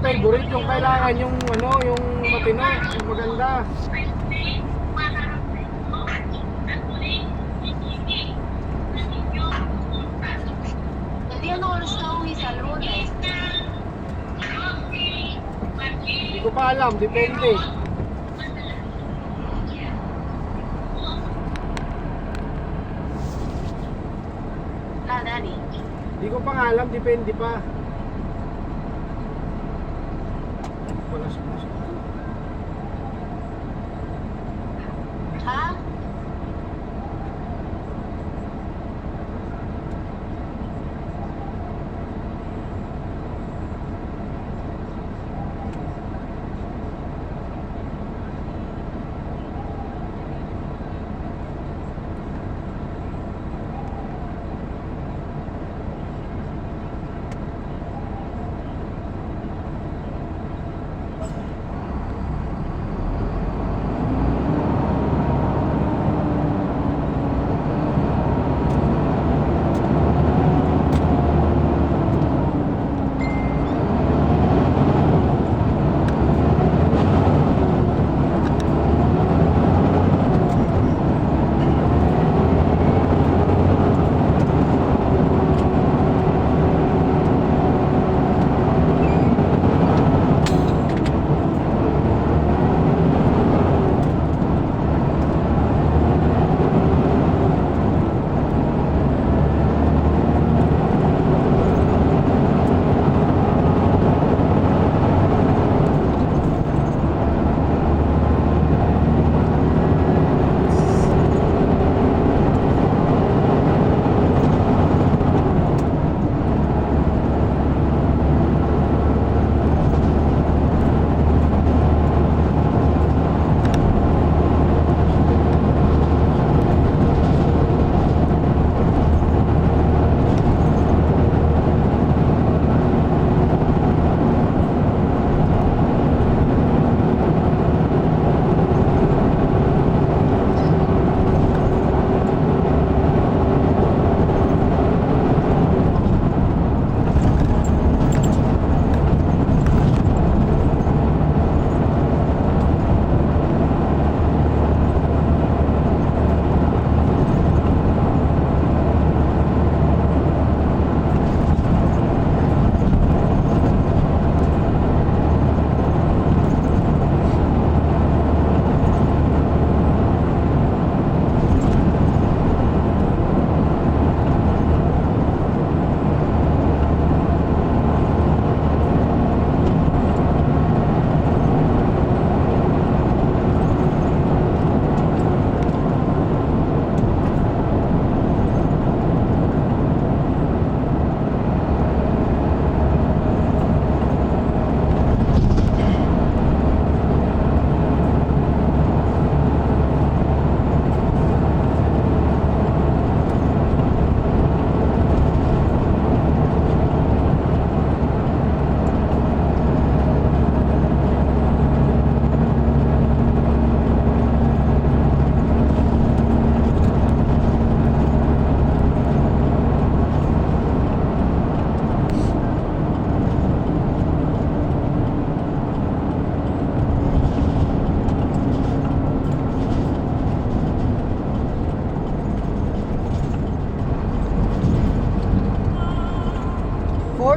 favorite, yung kailangan yung ano, yung matino, yung maganda. Todavía no está uwi sa Lunes. Hindi ko pa alam, depende. La Dani. Hindi ko pa nga alam, depende pa. Wala siya. Ha?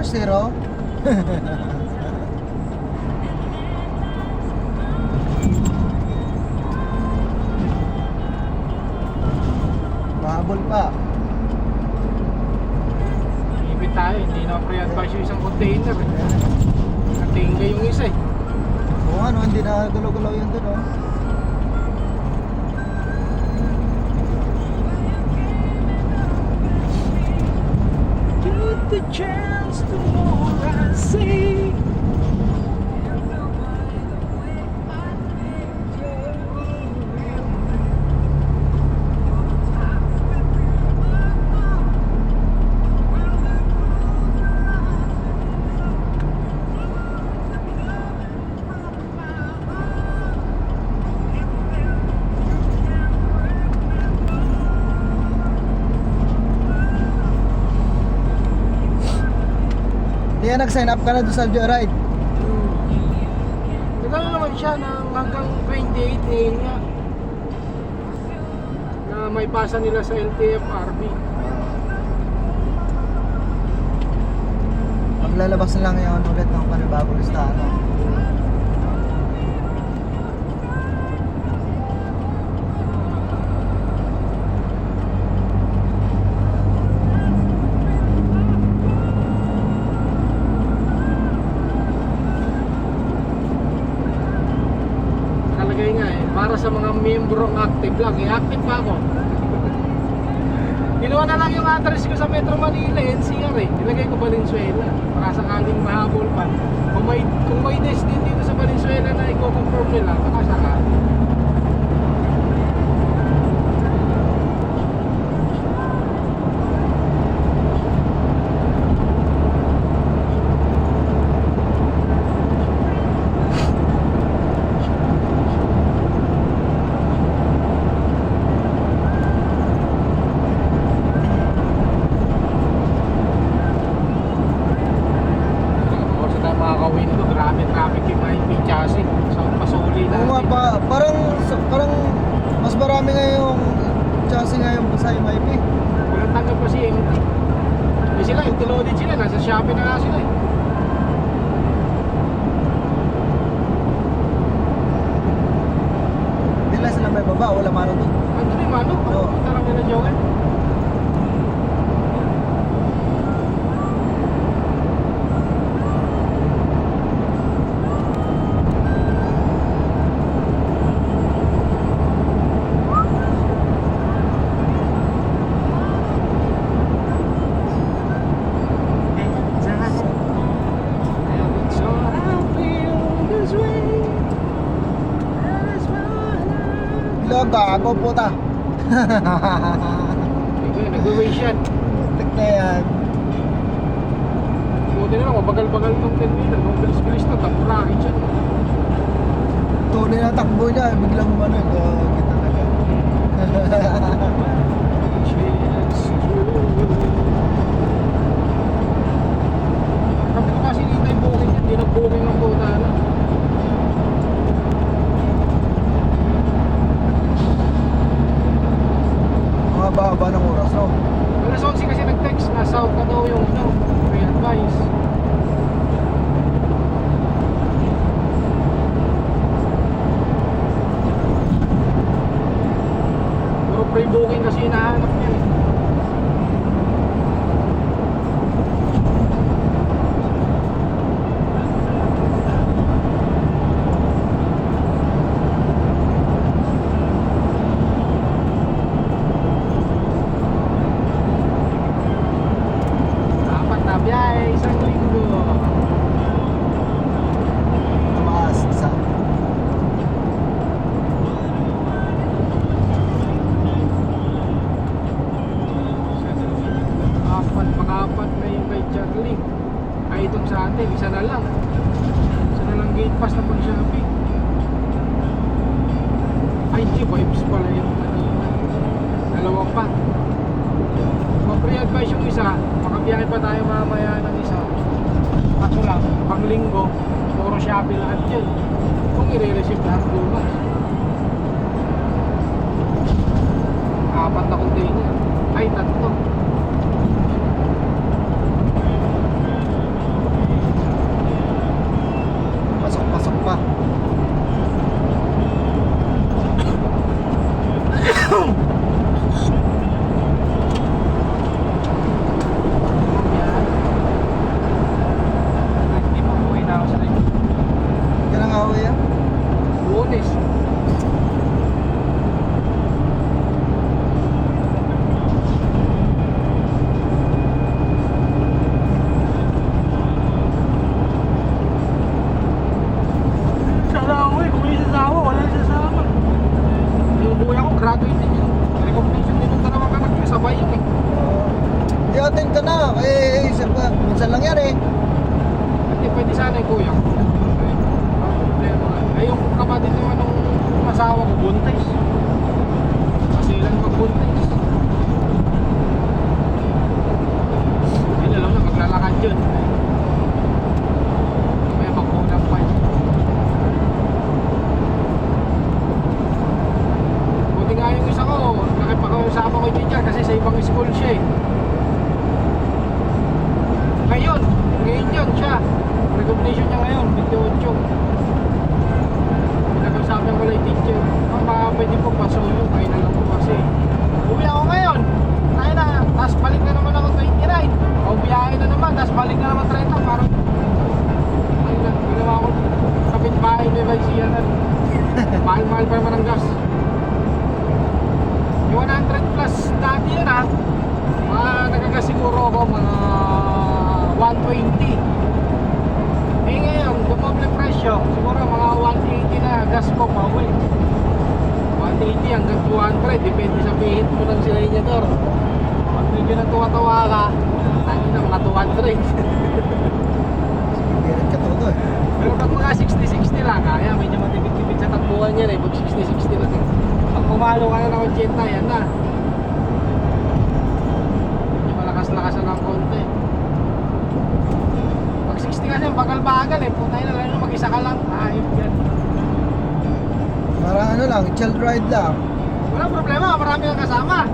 Zero. Mahabol pa. Ibig tayo, hindi na pre-advise yung isang container. Natingga yung isa eh. Oo ano, hindi na gulaw-gulaw yun doon oh. Get the chance to more I see. Kaya nag-sign up ka na doon sa Joyride. Nagano naman siya ng hanggang 28 ngayon nga. Na may pasa nila sa LTFRB. Maglalabas na lang yun ulit ng panibagong listahan. No? Nakalagay nga para sa mga miyembrong active lang. Active pa ako. Ginawa na lang yung address ko sa Metro Manila, NCR eh. Nilagay ko Valenzuela. Para sakaling mahabol pa. Kung may desk din dito sa Valenzuela na i-confirm nila, baka sakali. Traffic yung IP chassis so pasuli na Oo nga pa, parang mas marami ngayong chassis ngayon sa MIP. walang tanggap pa si MT eh sila loaded sila nasa Shopee na nga sila eh Hindi lang sila may baba, wala mano doon. ano rin mano Oo. punta lang nila Joel Gago puta. nag-waste yan Tik na yan. buti na lang mabagal-bagal tong 10 meter kung bilis-bilis na taprakit siya Tunay na takbo niya, biglang umano, kita na yan. Sabi ko kasi hindi tayo booking yan, hindi nag-booking ng puta na. Mga baba ng oras, no? Alas 11 kasi nag-text na south na daw yung may advice. Puro pre-booking kasi hinahanap niya eh. Apat na biyahe, isang linggo. Tumaas, isa. Pang-apat na yung kay Charlie. Ay itong sa atin, isa na lang. Isa na lang gate pass na pag-shopping. Ay hindi, vibes pala yung dalawa pa. Ma-pre-advise yung isa, makabiyahe pa tayo mamaya ng isa. Kaso lang, pang linggo, puro Shopee lahat yun. Kung i-receive lahat bukas. Apat na container. Ay, tatlo. Pasok-pasok pa. Hindi pa buhay na ako sa rin. Yan ang away yan. Lunes. gas ko pauwi. 180 hanggang 200, depende sa pihit mo ng silinyador. Pag medyo natuwa-tawa ka, tangin na mga 200. Birit ka todo eh. Pero pag mga 60-60 lang, kaya medyo matipid-tipid sa takbuhan yan eh. Pag 60-60 lang eh. Pag pumalo ka na ng 80, yan na. Medyo malakas-lakasan ng konti. Pag 60 kasi, bagal-bagal eh. Putay na lang, mag-isa ka lang. Ayun yan. Parang ano lang, chill ride lang. Walang problema, marami kang kasama.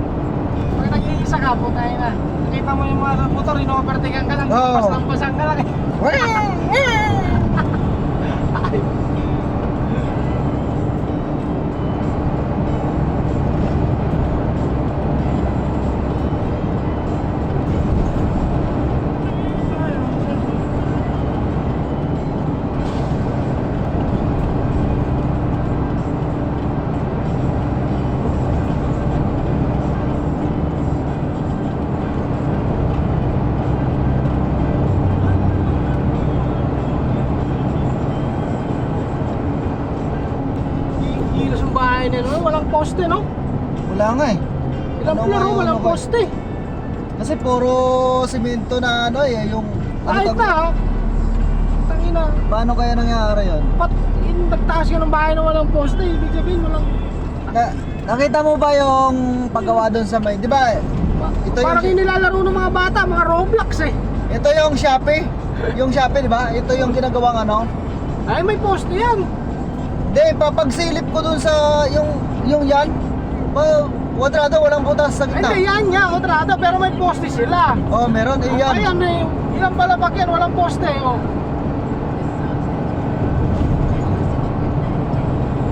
Pag nag-iisa ka, putay na. Nakita mo yung mga motor, ino-overtakean ka lang. Oo. Pasang-pasang ka lang eh. Ay. Kilos yung bahay na no? Walang poste no? Wala nga eh. Ilang Ano floor nga no? yung Walang ano ko? poste. Kasi puro simento na ano eh, yung... Kahit na ha? Tangina. Paano kaya nangyari yun? Nagtaas ka ng bahay na walang poste. Ibig sabihin walang... Nakita mo ba yung paggawa doon sa may... Di ba? Ito Parang yung, inilalaro ng mga bata, mga Roblox eh. ito yung Shopee. Yung Shopee, di ba? Ito yung ginagawang ano. Ay may poste yan. Hindi, papagsilip ko doon sa yung yan. Kwadrado, walang butas sa gitna. Hindi yan nga, kontrado, pero may poste sila. Oh, meron. Eh, yan. Ayan eh, ilang palabak yan, walang poste oh.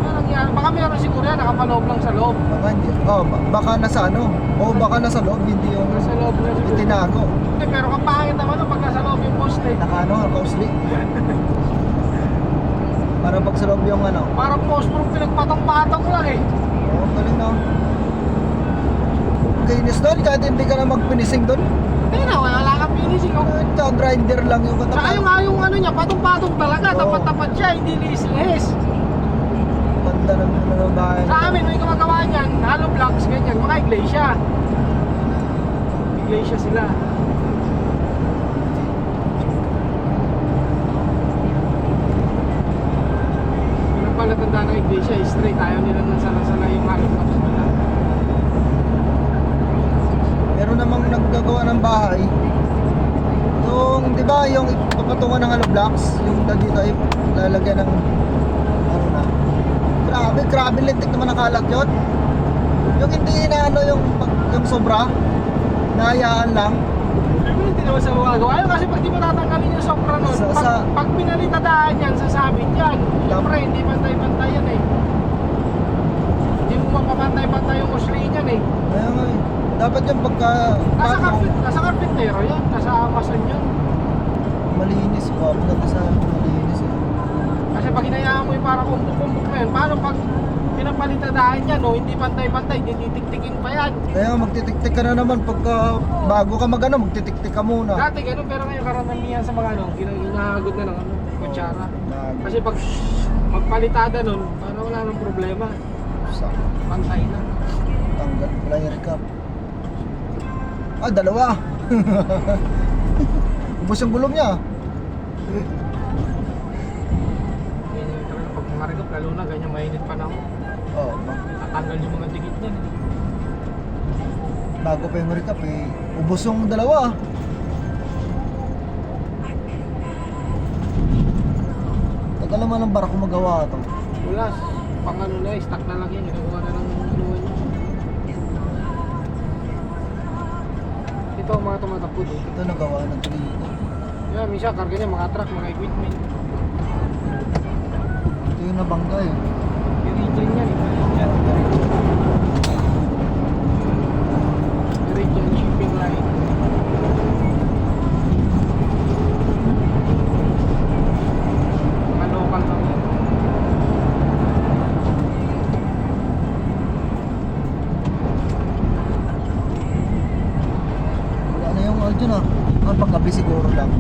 Parang yan, baka meron siguro yan, nakapaloob lang sa loob. Baka nasa ano. O baka nasa loob, hindi yung Nasa loob na siguro. itinago. Hindi, pero kapangit naman no, pag nasa loob yung poste. Naka ano, naka-usli. Para pag sa loob yung ano. Parang post mo pinagpatong-patong lang eh. Oo, galing na. Kainis doon, kahit hindi ka na magpinising doon. Hindi na, wala kang finishing oh. Ito, grinder lang yung Saka katapat. yung ano niya, patong-patong talaga, Oo. tapat-tapat siya, hindi lihis-lihis. Ganda ng ano, bahay. Sa amin, may gumagawa niyan, hollow blocks, ganyan, mga iglesia. Iglesia sila. Yung palatanda ng iglesia, straight, ayaw nila nang sala-sala yung hollow blocks nila. Meron namang naggagawa ng bahay. Yung, di ba, yung ipapatungan ng hollow blocks, yung dito ay lalagyan ng ano na. Grabe lintik naman nakalat yun. Yung hindi na ano yung sobra, nahayaan lang. Pero hindi naman sa gumagawa yun kasi pag di mo tatanggalin yung sobra nun, pag pinalitadaan yan, sasabit yan. Siyempre, hindi pantay-pantay yan eh. Hindi mo mapapantay-pantay yung usli niyan eh. Kaya nga eh. Dapat yung pagka... Nasa carpentero yan, nasa Amazon yun. Malinis po, pagka sa malinis eh. Kasi pag hinayaan mo yung parang kumbok-kumbok na yun, paano pag pinapalitadaan yan, no? Hindi pantay-pantay, titiktikin pa yan. Kaya magtitiktik ka na naman pagka bago ka magano, magtitiktik ka muna. Dati ganun, pero ngayon karamihan sa mga ano, hinahagod na ng ano, kutsara. Kasi pag magpalitada nun, parang wala nang problema. Pantay na. Tanggal, flyer cup. Ah, dalawa. Ubus yung gulong niya. Ganyan yung talaga, pag marigap, lalo na ganyan mainit pa na ako. Oh, Tatanggal yung mga dikit niyan. bago pa yung recap eh. Ubus yung dalawa. Tagal naman ng barako magawa ito. Wala, pang ano na, stock na lang yan, ginagawa na ng inuwan niya. Ito ang mga tumatakbo doon. Ito nagawa ng tuloy. Yan, minsan karga niya, mga truck, mga equipment. Ito yung nabangga eh. Iridian yan, Iridian. Iridian shipping line. Mga local lang yan. Wala na yung audio na. Ang paggabi siguro lang.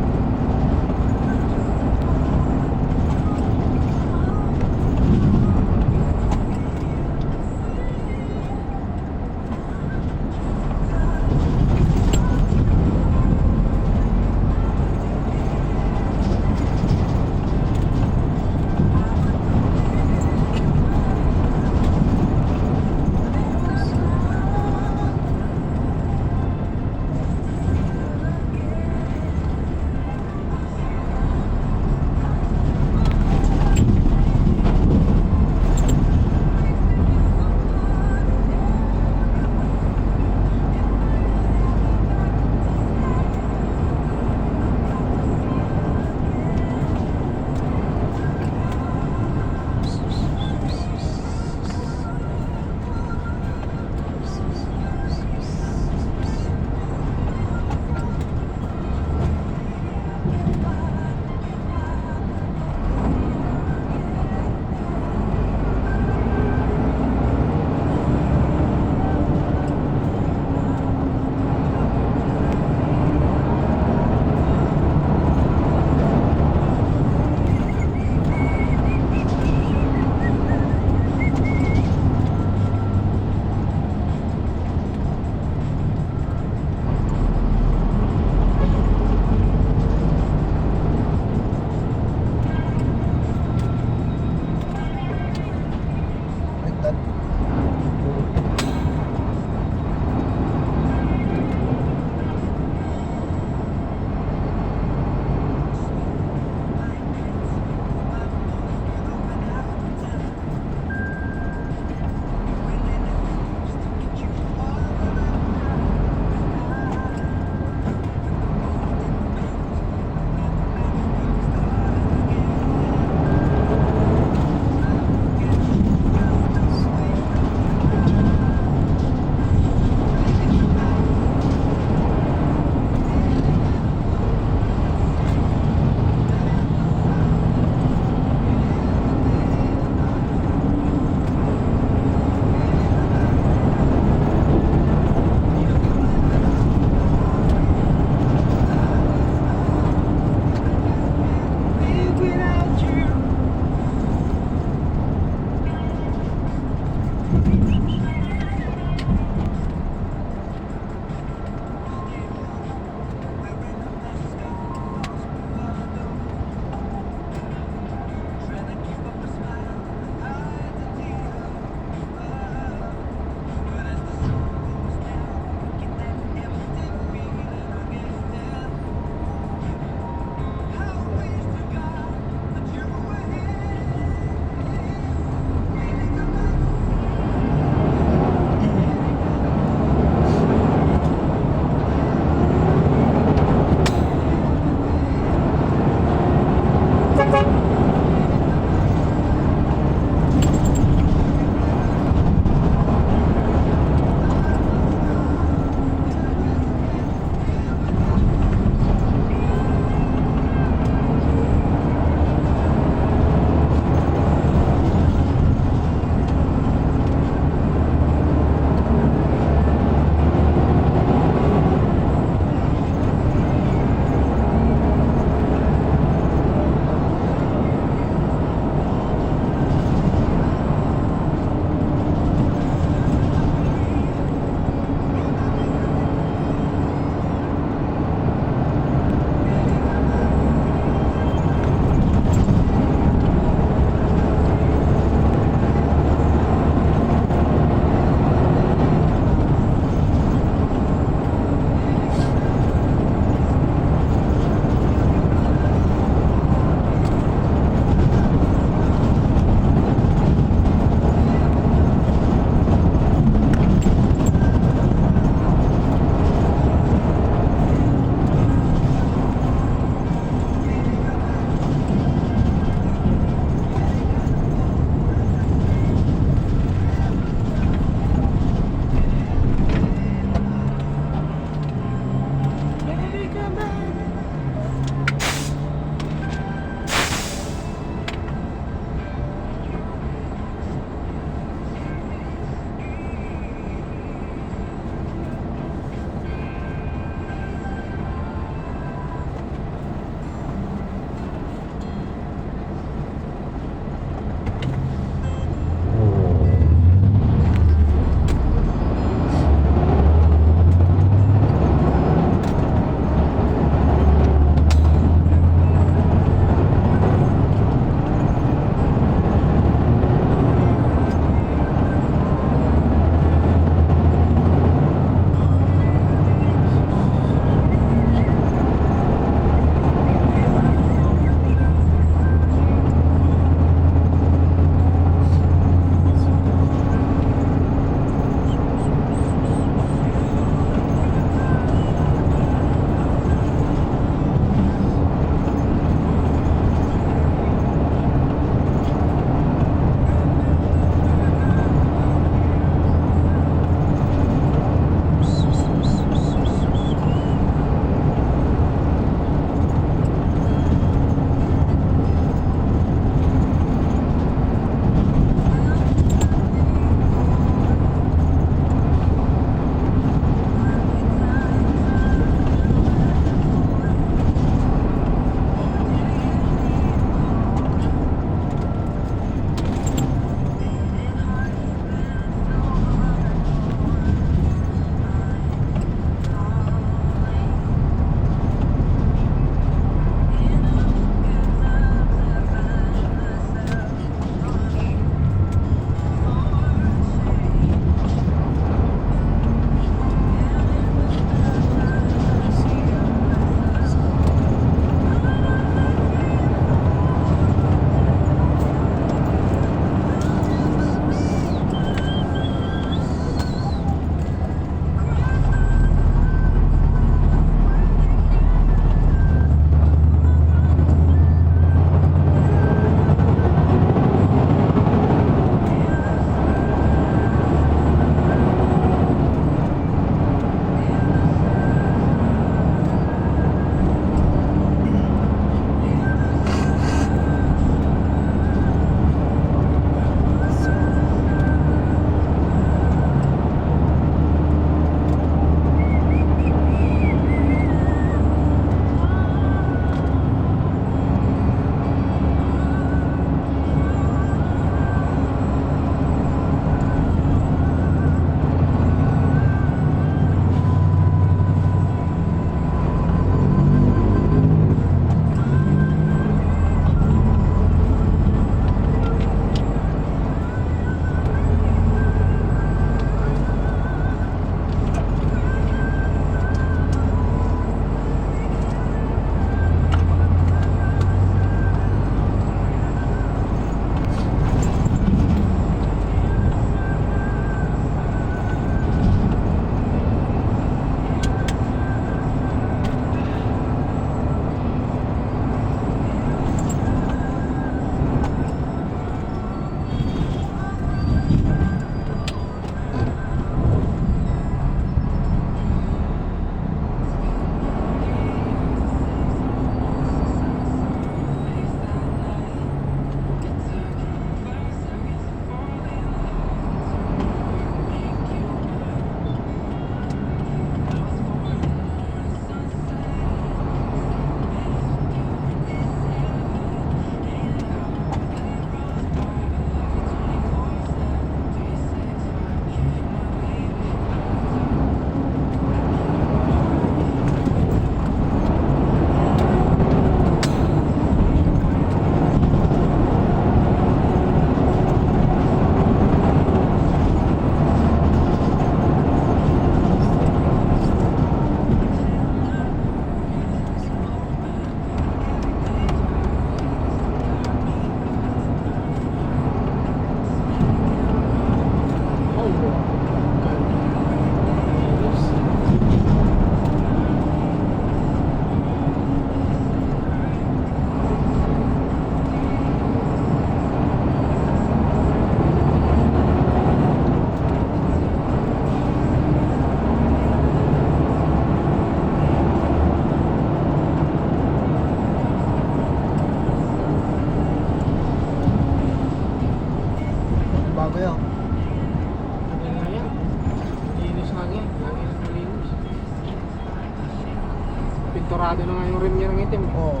Oo.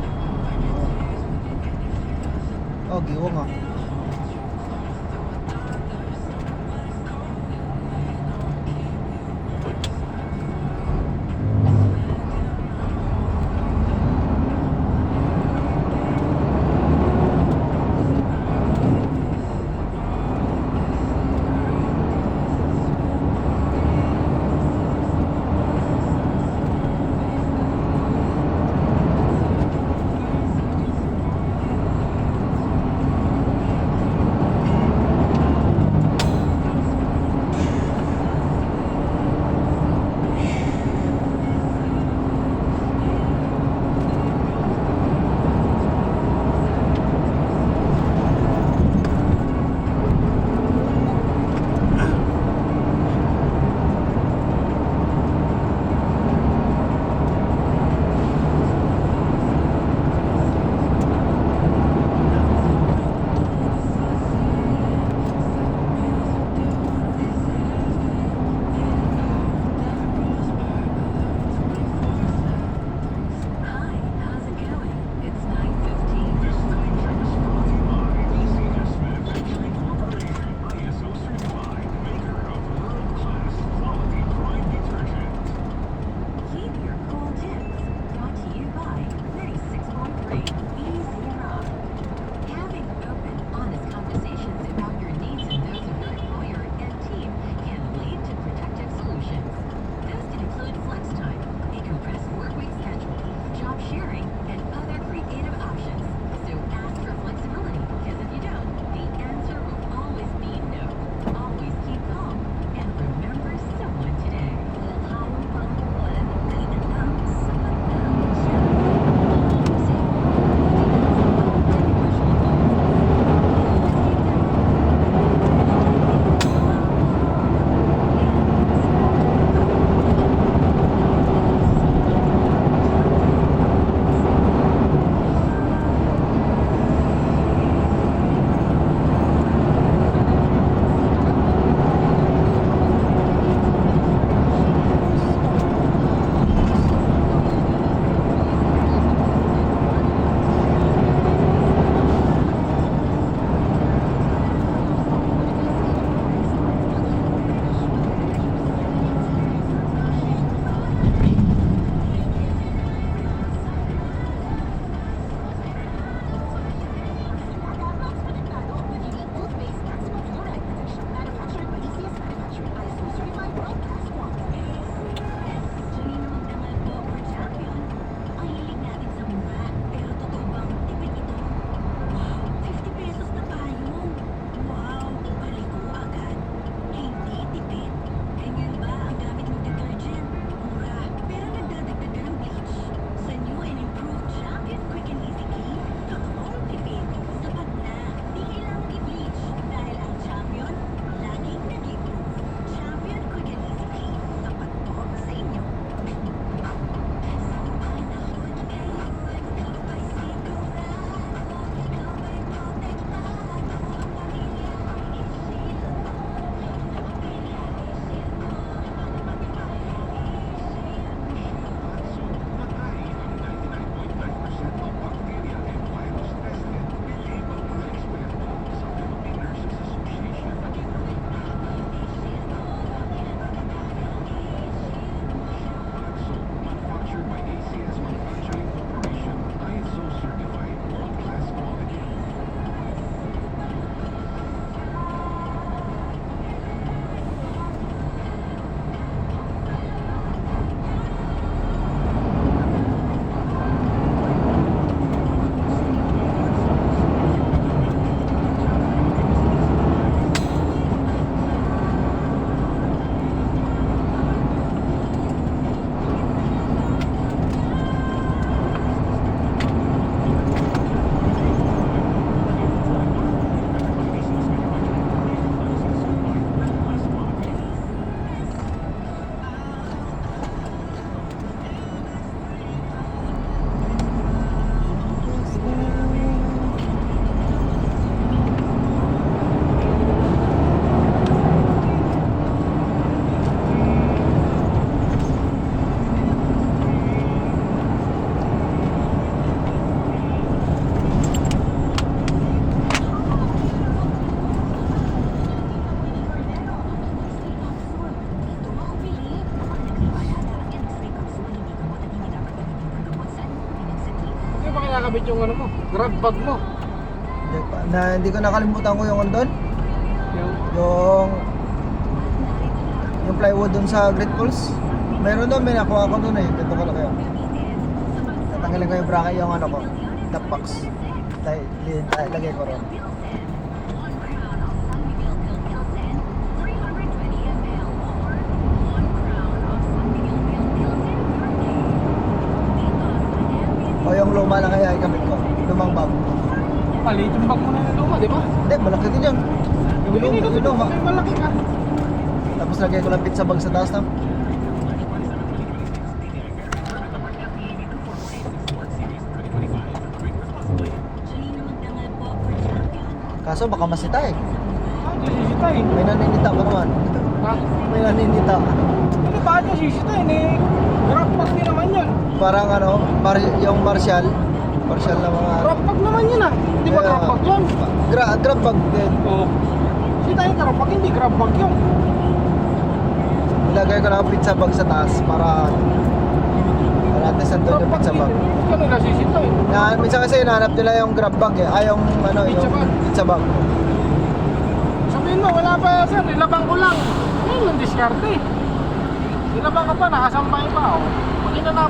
Oh, giwa nga. Hi, how's it going? It's 9:15. This time check is brought to you by BCS Manufacturing Corporation, ISO certified, maker of world-class quality Pride detergent. Keep your cool tips. Brought to you by 36.3 Easy Rock. Having open, honest conversations about your needs and those of your employer and team can lead to productive solutions. Those can include flex time, a compressed workweek schedule, job sharing, and other creative options. So ask for flexibility, because if you don't, the answer will always be no. Always keep calm and remember someone today. kinakabit yung ano mo, grab bag mo. Hindi ko nakalimutan ko yung doon. Yung, Yung plywood doon sa Great Falls. Meron doon, may nakuha ko doon eh. Ganito ko lang kayo. Tatanggalin ko yung bracket, yung ano ko, top box. Lagay ko ron. O yung luma lang kaya ikamit ko. Lumang bag. palit yung bag mo na yung luma, di ba? Hindi, malaki din yun. Yung luma. May malaki ka. Tapos lagay ko lang pizza bag sa taas na. Kaso baka masita eh. Ah, di sisita eh. May naninita pa naman. Ha? May naninita. Hindi ba niya sisita eh? Grab bag din naman yun. Parang ano, yung Marshall. Marshall na mga... Grab bag naman yun ah. Hindi ba grab bag yun? Grab bag din. Oo. Sita yung grab bag, hindi grab bag yun. Ilagay ko lang ang pizza bag sa taas para natin santo yung pizza bag. Huwag ka nila sisita eh. Minsan kasi hinahanap nila yung grab bag eh. Yung ano, Pizza yung bag. pizza bag. Sabihin mo, wala pa sir, nilabang ko lang. Ayun, yung diskarte. Nilabang ka pa, nakasambay pa. Oh. Pag inanap